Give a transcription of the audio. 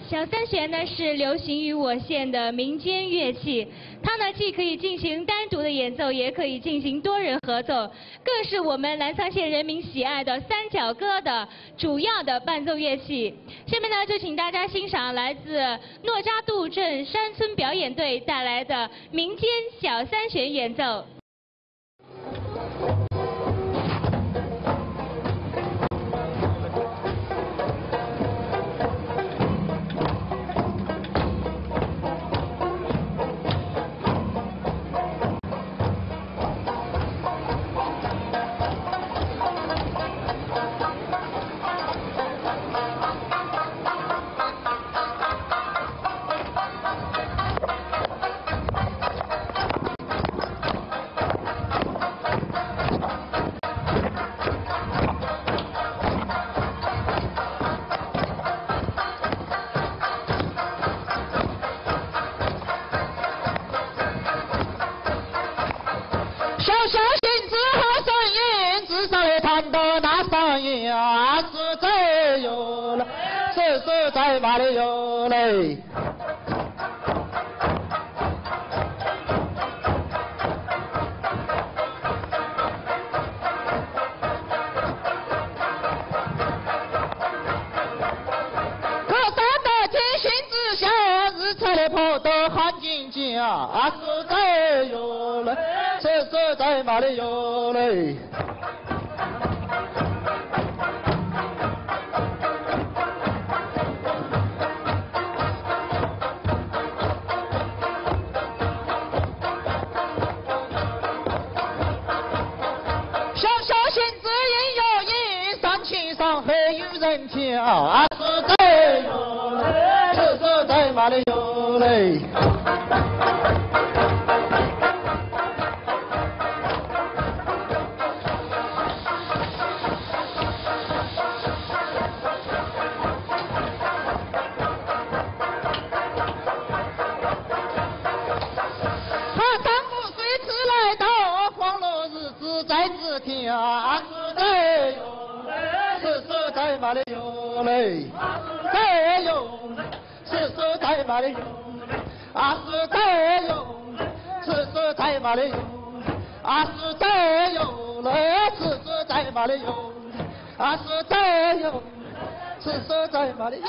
小三弦呢是流行于我县的民间乐器，它呢既可以进行单独的演奏，也可以进行多人合奏，更是我们澜沧县人民喜爱的三角歌的主要的伴奏乐器。下面呢就请大家欣赏来自诺扎杜镇山村表演队带来的民间小三弦演奏。 小小心子和声音，至少也弹得那声音啊，实在有了，实在嘛的有嘞。可山的天心之下，日出的坡都很静静啊，实在有了。 实在嘛的有嘞。小小心子音有音，山青山黑有人听啊，实在有嘞，实在嘛的有嘞。 听啊，实在有嘞，实在嘛的有嘞，在有，实在嘛的有，啊实在有，实在嘛的有，啊实在有嘞，实在嘛的有，啊实在有，实在嘛的有。